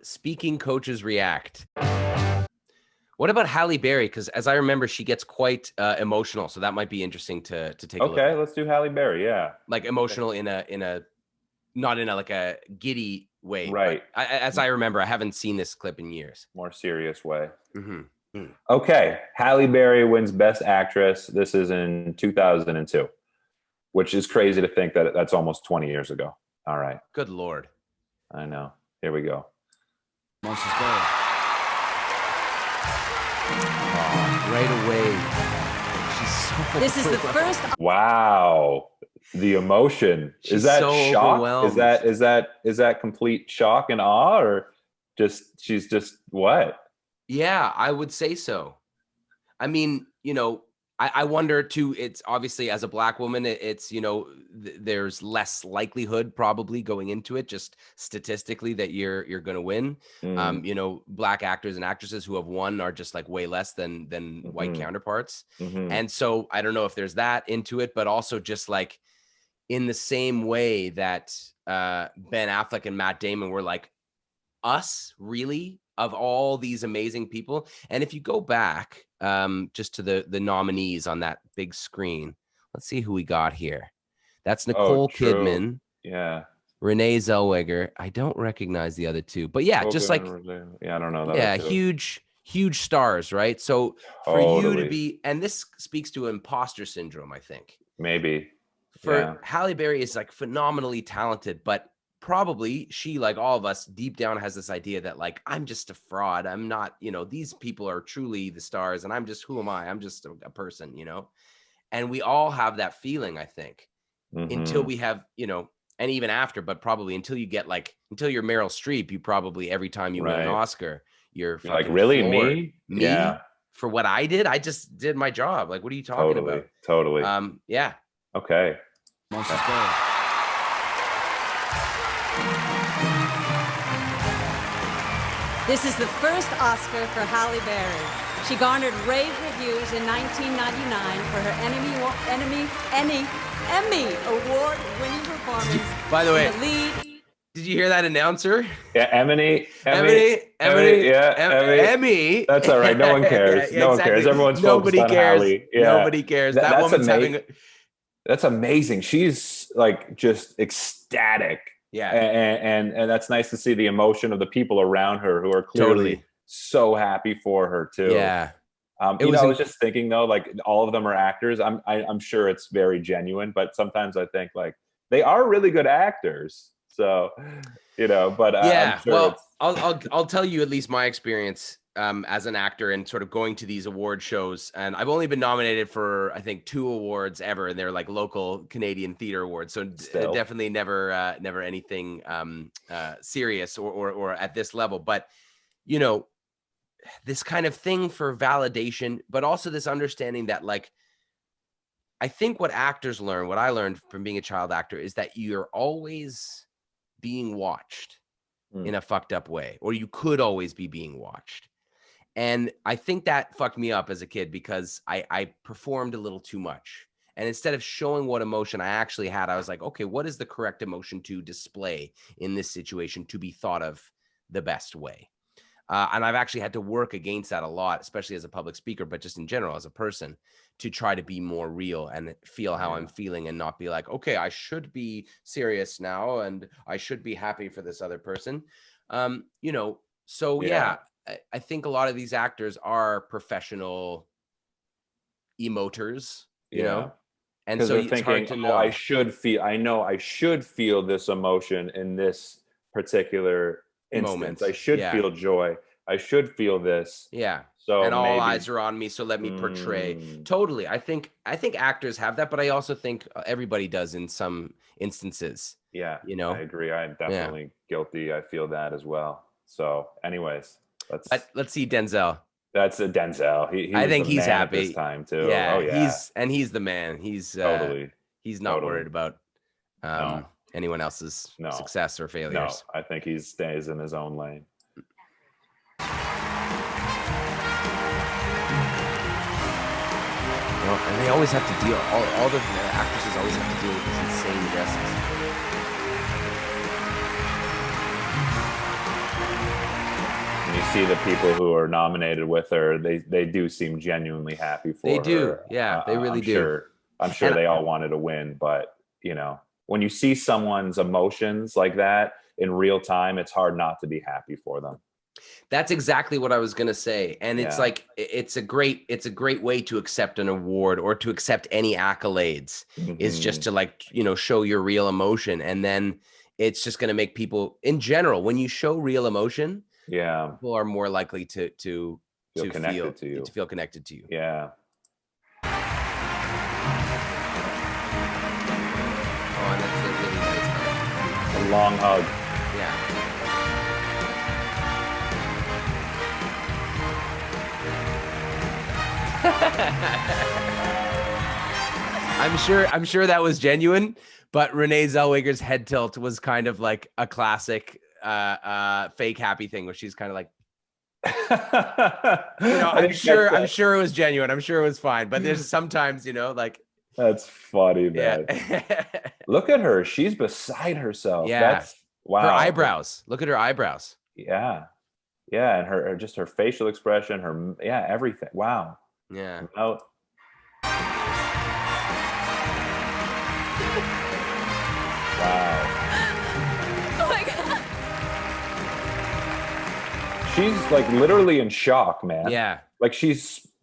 speaking coaches react. What about Halle Berry? Because as I remember, she gets quite emotional, so that might be interesting to take a look Okay, at. let's do Halle Berry. Yeah, Like emotional in a not in a like a giddy way, right. but as I remember, I haven't seen this clip in years. More serious way. Mm-hmm. Okay, Halle Berry wins Best Actress. This is in 2002, which is crazy to think that that's almost 20 years ago. All right. Good Lord. I know. Here we go. Right away. She's so This is the first. Wow. The emotion. She's is that so shock? overwhelmed. Is that complete shock and awe, or she's just what? Yeah, I would say so. I mean, I wonder too, it's obviously as a Black woman, it's, there's less likelihood probably going into it, just statistically that you're going to win. Black actors and actresses who have won are just like way less than white counterparts. And so I don't know if there's that into it, but also just like in the same way that Ben Affleck and Matt Damon were like, us really, of all these amazing people. And if you go back just to the nominees on that big screen, let's see who we got here. That's Nicole Kidman. Yeah. Renee Zellweger. I don't recognize the other two, but yeah, just like, yeah, I don't know. Yeah, huge stars, right? So for you to be, and this speaks to imposter syndrome, I think. Maybe. For Halle Berry is like phenomenally talented, but probably she, like all of us, deep down has this idea that like, I'm just a fraud. I'm not, these people are truly the stars and I'm just, who am I? I'm just a person, and we all have that feeling, I think, until we have, and even after, but probably until you get like, until you're Meryl Streep, you probably, every time you win an Oscar, you're like, really floored. me? Yeah. For what I did, I just did my job. Like, what are you talking about? Totally. Yeah. Okay. This is the first Oscar for Halle Berry. She garnered rave reviews in 1999 for her Emmy award-winning performance. By the way, in the lead. Did you hear that announcer? Yeah, Emmy. That's all right. No one cares. No one cares. Everyone's focused on Halle. Yeah. Nobody cares. That woman's having. That's amazing. She's like just ecstatic. Yeah. And that's nice to see the emotion of the people around her who are clearly so happy for her too. Yeah. I was just thinking though, like all of them are actors. I'm sure it's very genuine, but sometimes I think like they are really good actors. So, but yeah, I'm sure I'll tell you at least my experience as an actor and sort of going to these award shows. And I've only been nominated for, I think, 2 awards ever. And they're like local Canadian theater awards. So definitely never anything serious or at this level. But, this kind of thing for validation, but also this understanding that like, I think what actors learn, what I learned from being a child actor is that you're always being watched in a fucked up way, or you could always be being watched. And I think that fucked me up as a kid because I performed a little too much. And instead of showing what emotion I actually had, I was like, okay, what is the correct emotion to display in this situation to be thought of the best way? And I've actually had to work against that a lot, especially as a public speaker, but just in general as a person, to try to be more real and feel how I'm feeling and not be like, okay, I should be serious now and I should be happy for this other person. I think a lot of these actors are professional emoters, you know? And so they're thinking, I should feel this emotion in this particular instance. I should feel joy. I should feel this. Yeah. So and all eyes are on me. So let me portray. Totally. I think actors have that, but I also think everybody does in some instances. Yeah. I agree. I'm definitely guilty. I feel that as well. So anyways, let's see Denzel. That's a Denzel. I think he's happy this time too. Yeah. Oh, yeah. He's the man. He's totally. He's not worried about anyone else's success or failures. No, I think he stays in his own lane. And they always have to deal. All the actresses always have to deal with these insane dresses. see the people who are nominated with her, they do seem genuinely happy for her. They do. Yeah, they really do. I'm sure And they all wanted to win, but you know, when you see someone's emotions like that in real time, it's hard not to be happy for them. That's exactly what I was going to say. And it's Yeah. like, it's a great way to accept an award or to accept any accolades is just to like, you know, show your real emotion. And then it's just going to make people in general, when you show real emotion, people are more likely to feel connected to you. To feel connected to you. Yeah. Oh, and that's a really nice hug. A long hug. Yeah. I'm sure that was genuine, but Renee Zellweger's head tilt was kind of like a classic fake happy thing where she's kind of like, you know, I'm sure it was genuine. I'm sure it was fine, but there's sometimes, you know, like, that's funny, man. Yeah. Look at her. She's beside herself. Yeah. That's wow. Her eyebrows. Look at her eyebrows. Yeah. Yeah. And her just her facial expression, everything. Wow. Yeah. Wow. Oh my God. She's like literally in shock, man. Yeah. Like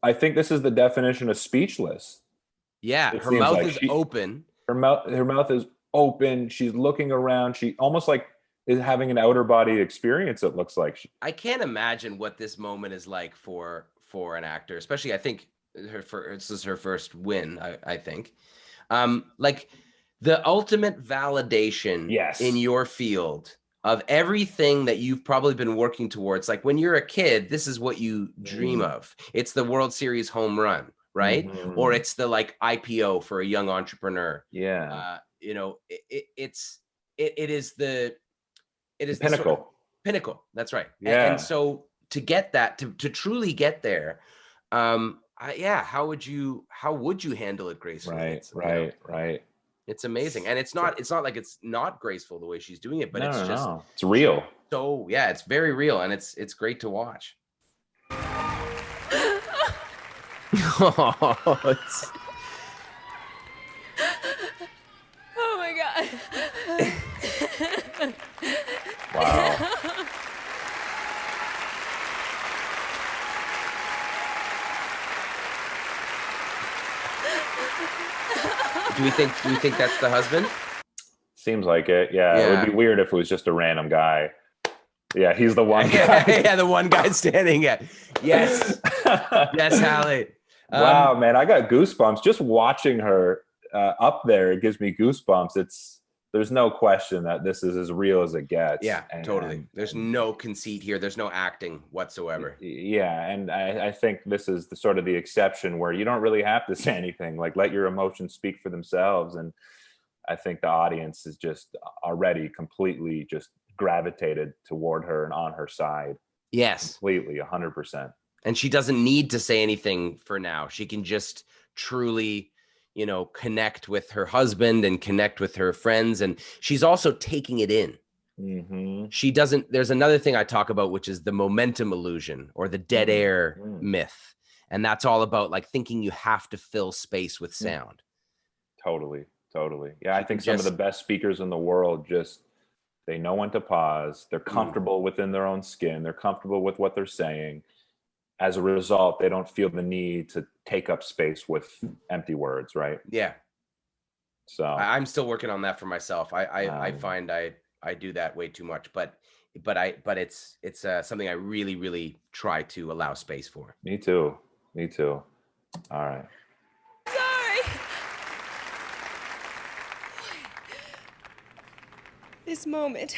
I think this is the definition of speechless. Yeah. Her mouth is open. Her mouth is open. She's looking around. She almost like is having an outer body experience. It looks like. I can't imagine what this moment is like for an actor, especially I think this is her first win. I think, like the ultimate validation in your field of everything that you've probably been working towards. Like when you're a kid, this is what you dream of. It's the World Series home run, right? Or it's the like IPO for a young entrepreneur. Yeah. You know, it is the pinnacle. Pinnacle. That's right. Yeah. And so to get that, to truly get there, how would you handle it gracefully? Right. It's amazing. And it's not like it's not graceful the way she's doing it, but it's real. So yeah, it's very real, and it's great to watch. Oh my God. Wow. Do we think that's the husband? Seems like it. Yeah. It would be weird if it was just a random guy. Yeah, he's the one guy. Yeah, the one guy standing. Yes. Yes, Halle. Wow, man, I got goosebumps just watching her up there. It gives me goosebumps. There's no question that this is as real as it gets. Yeah, totally. There's no conceit here. There's no acting whatsoever. Yeah, and I think this is the sort of the exception where you don't really have to say anything. Like, let your emotions speak for themselves. And I think the audience is just already completely just gravitated toward her and on her side. Yes. Completely, 100%. And she doesn't need to say anything for now. She can just truly, you know, connect with her husband and connect with her friends. And she's also taking it in. She doesn't, there's another thing I talk about, which is the momentum illusion or the dead air myth. And that's all about like thinking you have to fill space with sound. Totally. Yeah, I think some of the best speakers in the world they know when to pause. They're comfortable within their own skin. They're comfortable with what they're saying. As a result, they don't feel the need to take up space with empty words, right? Yeah. So I'm still working on that for myself. I find I do that way too much, but it's something I really, really try to allow space for. Me too. All right. Sorry. This moment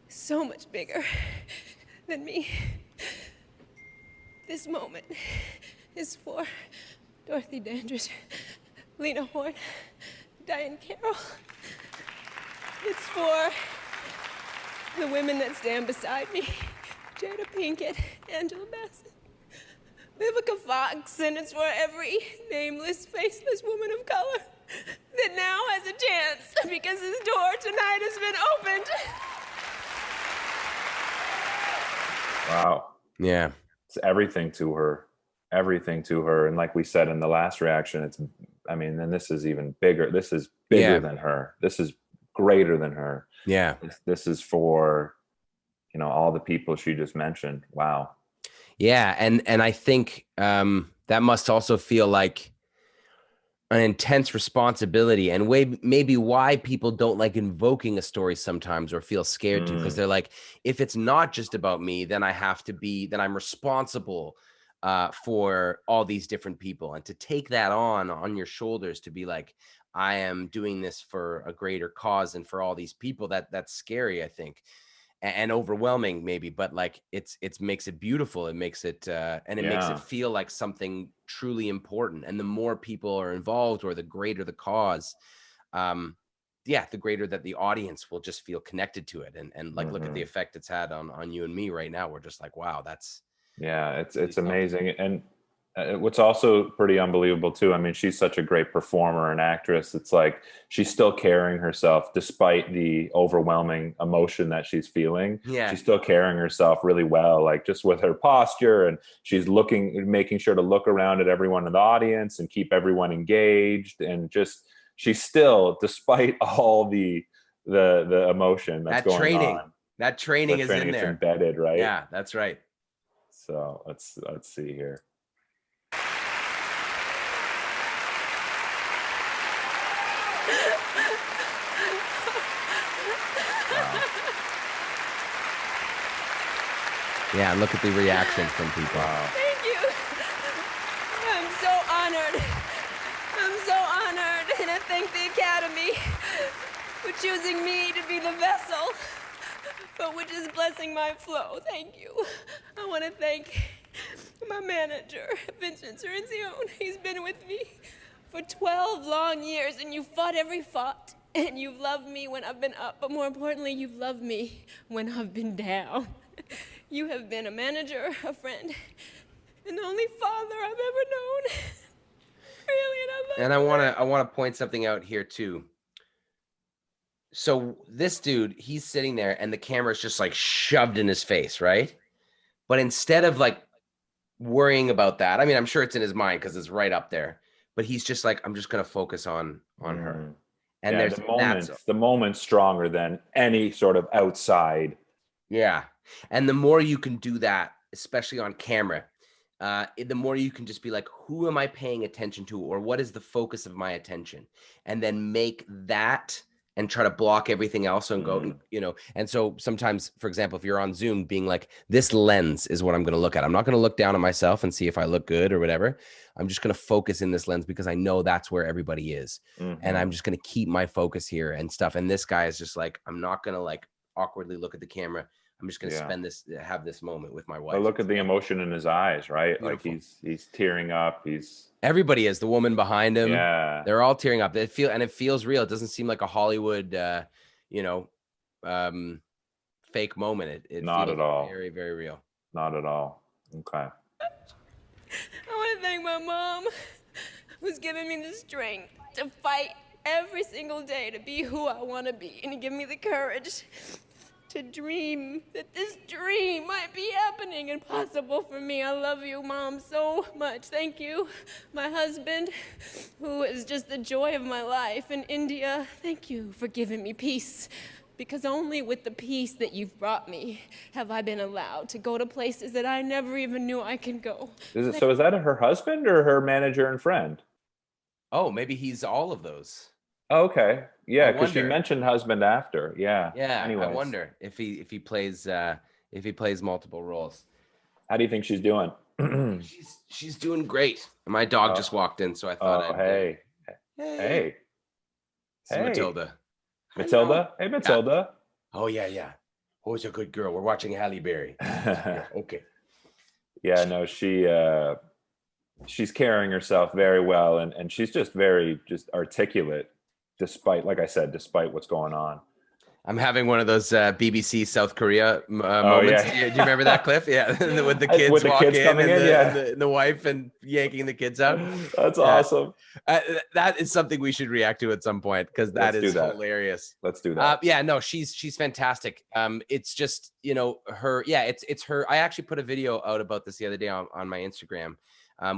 is so much bigger than me. This moment is for Dorothy Dandridge, Lena Horne, Diane Carroll. It's for the women that stand beside me, Jada Pinkett, Angela Bassett, Vivica Fox, and it's for every nameless, faceless woman of color that now has a chance because his door tonight has been opened. Wow. Yeah. It's everything to her. Everything to her. And like we said in the last reaction, and this is even bigger. This is bigger Yeah. than her. This is greater than her. Yeah. This is for, all the people she just mentioned. Wow. Yeah. And I think that must also feel like an intense responsibility, and maybe why people don't like invoking a story sometimes or feel scared to, because they're like, if it's not just about me, then then I'm responsible for all these different people, and to take that on your shoulders, to be like, I am doing this for a greater cause and for all these people, that's scary, I think, and overwhelming maybe, but like it's makes it beautiful. It makes it and it makes it feel like something truly important. And the more people are involved, or the greater the cause, the greater that the audience will just feel connected to it. And like, look at the effect it's had on you and me right now. We're just like, wow, that's it's amazing. And what's also pretty unbelievable too, I mean, she's such a great performer and actress. It's like she's still carrying herself despite the overwhelming emotion that she's feeling. She's still carrying herself really well, like just with her posture, and she's making sure to look around at everyone in the audience and keep everyone engaged, and just she's still, despite all the emotion that's going on. That training is in there. It's embedded, right? Yeah, that's right. So let's see here. Yeah, look at the reaction from people. Thank you. I'm so honored. I'm so honored. And I thank the Academy for choosing me to be the vessel for which is blessing my flow. Thank you. I want to thank my manager, Vincent Cirenzione. He's been with me for 12 long years, and you've fought every fight. And you've loved me when I've been up, but more importantly, you've loved me when I've been down. You have been a manager, a friend, and the only father I've ever known. Really, and I love you. And I want to point something out here too. So this dude, he's sitting there and the camera's just like shoved in his face, right? But instead of like worrying about that, I mean, I'm sure it's in his mind because it's right up there, but he's just like, I'm just going to focus on her. And there's the moment's stronger than any sort of outside. Yeah. And the more you can do that, especially on camera, the more you can just be like, who am I paying attention to? Or what is the focus of my attention? And then make that and try to block everything else and go, and so sometimes, for example, if you're on Zoom, being like, this lens is what I'm going to look at. I'm not going to look down at myself and see if I look good or whatever. I'm just going to focus in this lens because I know that's where everybody is. And I'm just going to keep my focus here and stuff. And this guy is just like, I'm not going to like awkwardly look at the camera. I'm just going to have this moment with my wife. But look at the emotion in his eyes, right? Beautiful. Like he's tearing up. Everybody is. The woman behind him. Yeah. They're all tearing up. It feels real. It doesn't seem like a Hollywood, fake moment. It not feels at all. Very, very real. Not at all. Okay. I want to thank my mom, who's given me the strength to fight every single day to be who I want to be, and to give me the courage to dream that this dream might be happening and possible for me. I love you, Mom, so much. Thank you. My husband, who is just the joy of my life in India, thank you for giving me peace. Because only with the peace that you've brought me have I been allowed to go to places that I never even knew I could go. So is that her husband or her manager and friend? Oh, maybe he's all of those. Oh, okay. Yeah, because she mentioned husband after. Yeah. Yeah. Anyways. I wonder if he plays multiple roles. How do you think she's doing? She's doing great. My dog just walked in, so I thought hey. See Matilda. Matilda? Hey, Matilda. Yeah. Oh, yeah. Who's a good girl? We're watching Halle Berry. Yeah, okay. Yeah, no, she's carrying herself very well, and she's just very articulate, despite, like I said, despite what's going on. I'm having one of those BBC South Korea Oh moments. yeah. Do you remember that clip? Yeah, with the kids With the walk kids in coming and in, yeah. the wife and yanking the kids out. That's Yeah. awesome. That is something we should react to at some point, because that is hilarious. Let's do that. Yeah, no, she's fantastic. It's just, you know, her. Yeah, it's her. I actually put a video out about this the other day on my Instagram,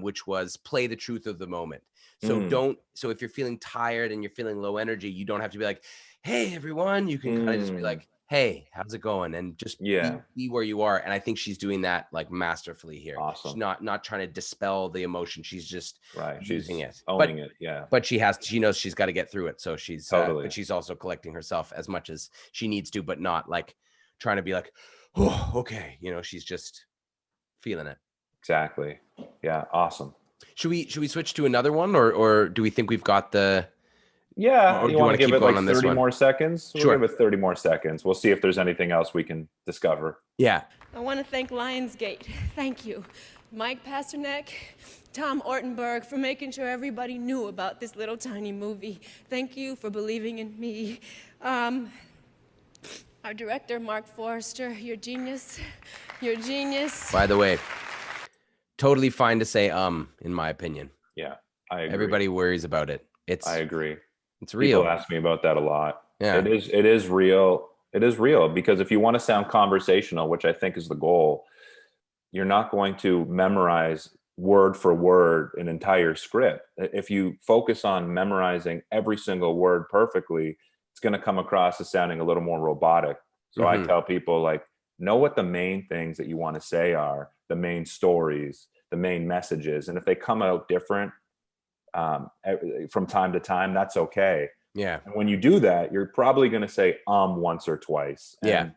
which was play the truth of the moment. So so if you're feeling tired and you're feeling low energy, you don't have to be like, hey everyone. You can kind of just be like, hey, how's it going? And just be where you are. And I think she's doing that like masterfully here. Awesome. She's not trying to dispel the emotion. She's just using it, owning it. Yeah. But she knows she's got to get through it. So she's but she's also collecting herself as much as she needs to, but not like trying to be like, oh, okay. You know, she's just feeling it. Exactly. Yeah. Awesome. Should we switch to another one, or do we think we've got the? Yeah. Or you want to give it like 30 one? more seconds? We'll Sure. give it 30 more seconds. We'll see if there's anything else we can discover. Yeah. I want to thank Lionsgate. Thank you. Mike Pasternak, Tom Ortenberg, for making sure everybody knew about this little tiny movie. Thank you for believing in me. Our director, Mark Forrester, you're genius. You're genius. By the way, totally fine to say in my opinion. Yeah, I agree. Everybody worries about it. I agree. It's real. People ask me about that a lot. Yeah. It is real. It is real, because if you want to sound conversational, which I think is the goal, you're not going to memorize word for word an entire script. If you focus on memorizing every single word perfectly, it's going to come across as sounding a little more robotic. So I tell people, like, know what the main things that you want to say are, the main stories, the main messages. And if they come out different from time to time, that's okay. Yeah. And when you do that, you're probably going to say once or twice. And yeah.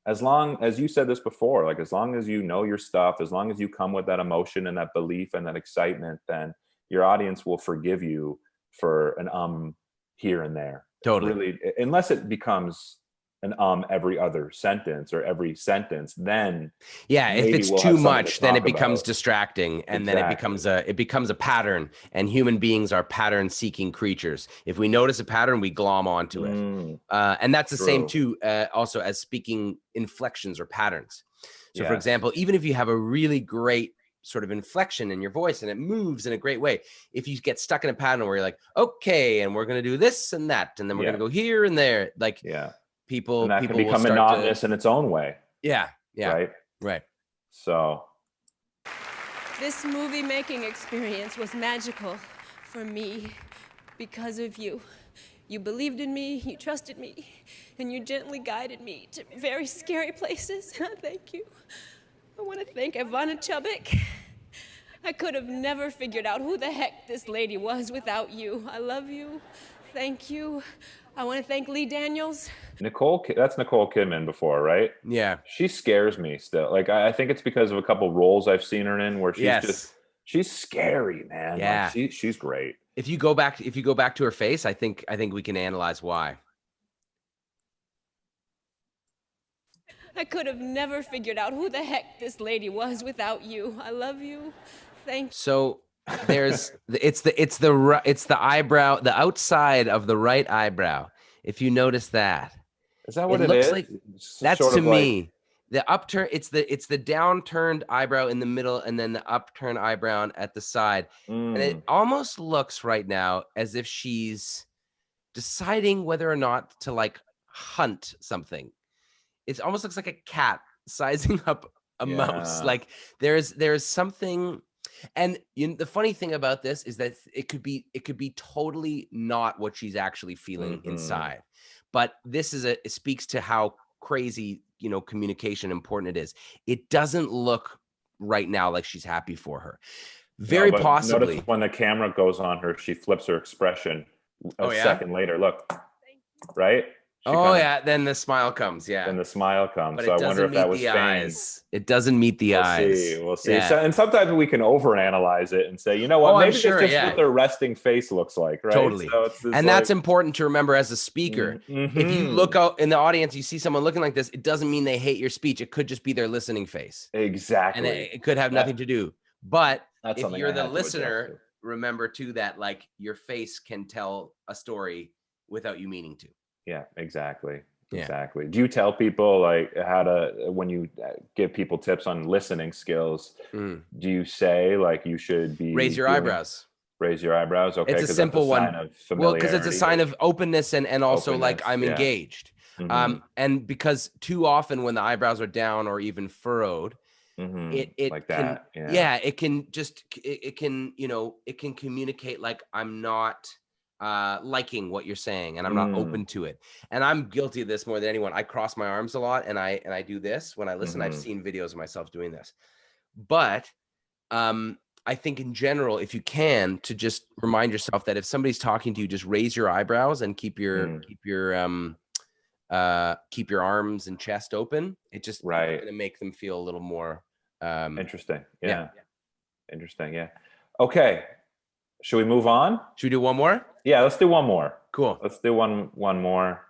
As long as you said this before, like, as long as you know your stuff, as long as you come with that emotion and that belief and that excitement, then your audience will forgive you for an here and there. Totally. Really, unless it becomes an every other sentence or every sentence, then if it's too much, then it becomes about. Distracting, and then it becomes a pattern. And human beings are pattern seeking creatures. If we notice a pattern, we glom onto it. And that's the same too, also as speaking inflections or patterns. So for example, even if you have a really great sort of inflection in your voice and it moves in a great way, if you get stuck in a pattern where you're like, okay, and we're going to do this and that, and then we're going to go here and there, like people can become will monotonous in its own way. Yeah. Right. So this movie making experience was magical for me because of you. You believed in me, you trusted me, and you gently guided me to very scary places. Thank you. I want to thank Ivana Chubbuck. I could have never figured out who the heck this lady was without you. I love you. Thank you. I want to thank Lee Daniels. That's Nicole Kidman before, right? Yeah. She scares me still. Like, I think it's because of a couple roles I've seen her in where she's scary, man. Yeah. Like, she's great. If you go back to her face, I think we can analyze why. I could have never figured out who the heck this lady was without you. I love you. Thank you. So there's it's the eyebrow, the outside of the right eyebrow. If you notice that. Is that what it looks is? like that's to me. The upturn, it's the downturned eyebrow in the middle, and then the upturned eyebrow at the side. And it almost looks right now as if she's deciding whether or not to like hunt something. It almost looks like a cat sizing up a mouse. Like there's something. And the funny thing about this is that it could be totally not what she's actually feeling inside. But this it speaks to how crazy, communication important it is. It doesn't look right now like she's happy for her. Very possibly. Notice when the camera goes on her, she flips her expression a second later. Look, right? Then the smile comes. Yeah. Then the smile comes. But so I wonder if that was feigned. It doesn't meet the eyes. We'll see. Yeah. So, and sometimes we can overanalyze it and say, you know what? Maybe it's just what their resting face looks like, right? Totally. So and that's important to remember as a speaker. If you look out in the audience, you see someone looking like this, it doesn't mean they hate your speech. It could just be their listening face. Exactly. And it could have nothing to do. But that's if you're the listener, remember too that like your face can tell a story without you meaning to. Yeah, exactly. Yeah. Exactly. Do you tell people like how to, when you give people tips on listening skills, do you say like you should be Raise your eyebrows. Raise your eyebrows? Okay. It's a Because simple that's a sign one. of familiarity. Well, because it's a sign of openness and also like I'm engaged. And because too often when the eyebrows are down or even furrowed, it like can, that. it can just, it can, you know, it can communicate like I'm not liking what you're saying and I'm not open to it. And I'm guilty of this more than anyone. I cross my arms a lot and I do this when I listen. I've seen videos of myself doing this. But I think in general, if you can, to just remind yourself that if somebody's talking to you, just raise your eyebrows and keep your arms and chest open. It just it's gonna make them feel a little more interesting. Interesting. Yeah. Okay. Should we move on? Should we do one more? Yeah, let's do one more. Cool. Let's do one more.